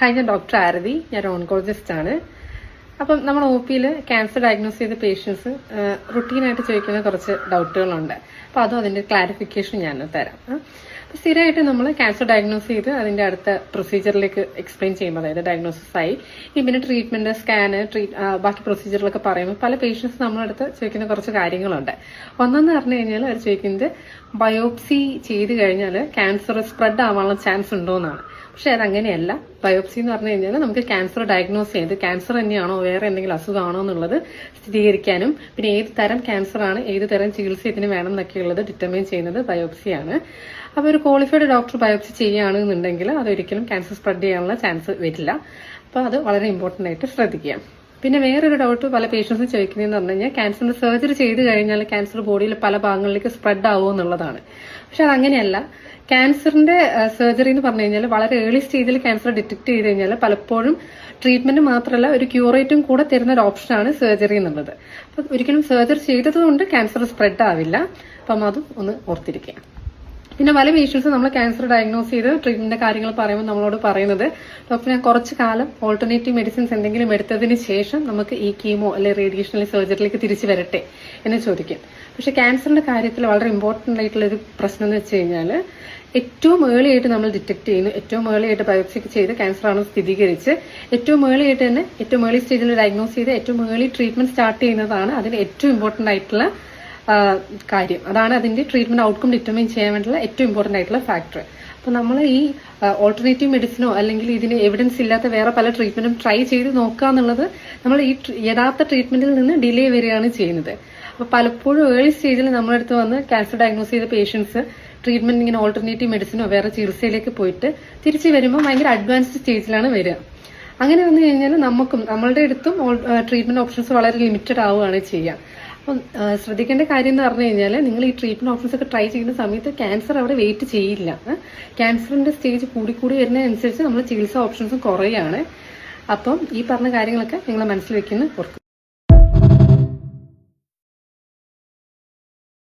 Hi, ഞാൻ doctor ആരതി. ഞാൻ oncologist ആണ്. അപ്പം നമ്മുടെ ഒ പിയിൽ ക്യാൻസർ ഡയഗ്നോസ് ചെയ്ത പേഷ്യൻസ് റുട്ടീനായിട്ട് ചോദിക്കുന്ന കുറച്ച് ഡൗട്ടുകളുണ്ട്. അപ്പോൾ അതും അതിന്റെ ക്ലാരിഫിക്കേഷൻ ഞാൻ തരാം. അപ്പോൾ സ്ഥിരമായിട്ട് നമ്മൾ ക്യാൻസർ ഡയഗ്നോസ് ചെയ്ത് അതിന്റെ അടുത്ത പ്രൊസീജിയറിലേക്ക് എക്സ്പ്ലെയിൻ ചെയ്യുമ്പോൾ, അതായത് ഡയഗ്നോസിസ് ആയി പിന്നെ ട്രീറ്റ്മെന്റ്, സ്കാന്, ബാക്കി പ്രൊസീജിയറിലൊക്കെ പറയുമ്പോൾ പല പേഷ്യൻസ് നമ്മളടുത്ത് ചോദിക്കുന്ന കുറച്ച് കാര്യങ്ങളുണ്ട്. ഒന്നെന്ന് പറഞ്ഞു കഴിഞ്ഞാൽ അവർ ചോദിക്കുന്നത് ബയോപ്സി ചെയ്ത് കഴിഞ്ഞാൽ ക്യാൻസർ സ്പ്രെഡ് ആവാനുള്ള ചാൻസ് ഉണ്ടോ എന്നാണ്. പക്ഷെ അതങ്ങനെയല്ല. ബയോപ്സി എന്ന് പറഞ്ഞു കഴിഞ്ഞാൽ നമുക്ക് ക്യാൻസർ ഡയഗ്നോസ് ചെയ്ത് ക്യാൻസർ തന്നെയാണോ വേറെ എന്തെങ്കിലും അസുഖമാണോ എന്നുള്ളത് സ്ഥിരീകരിക്കാനും പിന്നെ ഏത് തരം ക്യാൻസർ ആണ്, ഏത് തരം ചികിത്സ ഇതിന് വേണം എന്നൊക്കെയുള്ളത് ഡിറ്റർമൈൻ ചെയ്യുന്നത് ബയോപ്സിയാണ്. അപ്പോൾ ഒരു ക്വാളിഫൈഡ് ഡോക്ടർ ബയോപ്സി ചെയ്യുകയാണെന്നുണ്ടെങ്കിൽ അതൊരിക്കലും ക്യാൻസർ സ്പ്രെഡ് ചെയ്യാനുള്ള ചാൻസ് വരില്ല. അപ്പോൾ അത് വളരെ ഇമ്പോർട്ടന്റ് ആയിട്ട് ശ്രദ്ധിക്കുക. പിന്നെ വേറൊരു ഡൗട്ട് പല പേഷ്യൻസും ചോദിക്കുന്നതെന്ന് പറഞ്ഞു കഴിഞ്ഞാൽ ക്യാൻസറിന്റെ സർജറി ചെയ്ത് കഴിഞ്ഞാൽ ക്യാൻസർ ബോഡിയിൽ പല ഭാഗങ്ങളിലേക്ക് സ്പ്രെഡ് ആവുമോ എന്നുള്ളതാണ്. പക്ഷെ അതങ്ങനെയല്ല. ക്യാൻസറിന്റെ സർജറി എന്ന് പറഞ്ഞു കഴിഞ്ഞാൽ വളരെ ഏർലി സ്റ്റേജിൽ ക്യാൻസർ ഡിറ്റക്ട് ചെയ്ത് കഴിഞ്ഞാൽ പലപ്പോഴും ട്രീറ്റ്മെന്റ് മാത്രമല്ല ഒരു ക്യൂറേറ്റും കൂടെ തരുന്ന ഒരു ഓപ്ഷനാണ് സർജറി എന്നുള്ളത്. അപ്പൊ ഒരിക്കലും സർജറി ചെയ്തതുകൊണ്ട് ക്യാൻസർ സ്പ്രെഡ് ആവില്ല. അപ്പം അതും ഒന്ന് ഓർത്തിരിക്കുക. പിന്നെ പല പേഷ്യൻസ് നമ്മൾ ക്യാൻസർ ഡയഗ്നോസ് ചെയ്ത് ട്രീറ്റ്മെന്റ് കാര്യങ്ങൾ പറയുമ്പോൾ നമ്മളോട് പറയുന്നത്, ഡോക്ടർ ഞാൻ കുറച്ചു കാലം ഓൾട്ടർനേറ്റീവ് മെഡിസിൻസ് എന്തെങ്കിലും എടുത്തതിന് ശേഷം നമുക്ക് ഈ കീമോ അല്ലെങ്കിൽ റേഡിയേഷൻ അല്ലെങ്കിൽ സർജറിയിലേക്ക് തിരിച്ചു വരട്ടെ എന്ന് ചോദിക്കും. പക്ഷെ ക്യാൻസറിന്റെ കാര്യത്തിൽ വളരെ ഇമ്പോർട്ടന്റ് ആയിട്ടുള്ള ഒരു പ്രശ്നം എന്ന് വെച്ച് കഴിഞ്ഞാൽ ഏറ്റവും ഏർലി ആയിട്ട് നമ്മൾ ഡിറ്റക്ട് ചെയ്യുന്നു, ഏറ്റവും ഏർലി ആയിട്ട് ബയോപ്സി ചെയ്ത് ക്യാൻസർ ആണെന്ന് സ്ഥിരീകരിച്ച് ഏറ്റവും ഏർലി ആയിട്ട് തന്നെ ഏറ്റവും ഏർലി സ്റ്റേജിൽ ഡയഗ്നോസ് ചെയ്ത് ഏറ്റവും ഏർലി ട്രീറ്റ്മെന്റ് സ്റ്റാർട്ട് ചെയ്യുന്നതാണ് അതിന് ഏറ്റവും ഇമ്പോർട്ടന്റ് ആയിട്ടുള്ള കാര്യം. അതാണ് അതിന്റെ ട്രീറ്റ്മെന്റ് ഔട്ട്കം ഡിറ്റർമൈൻ ചെയ്യാൻ വേണ്ടിയുള്ള ഏറ്റവും ഇമ്പോർട്ടന്റ് ആയിട്ടുള്ള ഫാക്ടർ. അപ്പൊ നമ്മൾ ഈ ഓൾട്ടർനേറ്റീവ് മെഡിസിനോ അല്ലെങ്കിൽ ഇതിന് എവിഡൻസ് ഇല്ലാത്ത വേറെ പല ട്രീറ്റ്മെന്റും ട്രൈ ചെയ്ത് നോക്കുക എന്നുള്ളത് നമ്മൾ ഈ യഥാർത്ഥ ട്രീറ്റ്മെന്റിൽ നിന്ന് ഡിലേ വരികയാണ് ചെയ്യുന്നത്. അപ്പൊ പലപ്പോഴും ഏർലി സ്റ്റേജിൽ നമ്മുടെ അടുത്ത് വന്ന് ക്യാൻസർ ഡയഗ്നോസ് ചെയ്ത പേഷ്യൻസ് ട്രീറ്റ്മെന്റ് ഇങ്ങനെ ഓൾട്ടർനേറ്റീവ് മെഡിസിനോ വേറെ ചികിത്സയിലേക്ക് പോയിട്ട് തിരിച്ചു വരുമ്പോൾ ഭയങ്കര അഡ്വാൻസ്ഡ് സ്റ്റേജിലാണ് വരിക. അങ്ങനെ വന്നു കഴിഞ്ഞാൽ നമ്മളുടെ അടുത്തും ട്രീറ്റ്മെന്റ് ഓപ്ഷൻസ് വളരെ ലിമിറ്റഡ് ആവുകയാണ് ചെയ്യുക. അപ്പം ശ്രദ്ധിക്കേണ്ട കാര്യം എന്ന് പറഞ്ഞു കഴിഞ്ഞാൽ നിങ്ങൾ ഈ ട്രീറ്റ്മെന്റ് ഓപ്ഷൻസ് ഒക്കെ ട്രൈ ചെയ്യുന്ന സമയത്ത് ക്യാൻസർ അവിടെ വെയിറ്റ് ചെയ്യില്ല. ക്യാൻസറിന്റെ സ്റ്റേജ് കൂടി വരുന്നതനുസരിച്ച് നമ്മൾ ചികിത്സാ ഓപ്ഷൻസും കുറയാണ്. അപ്പം ഈ പറഞ്ഞ കാര്യങ്ങളൊക്കെ നിങ്ങൾ മനസ്സിൽ വെക്കുന്ന ഓർക്കുക.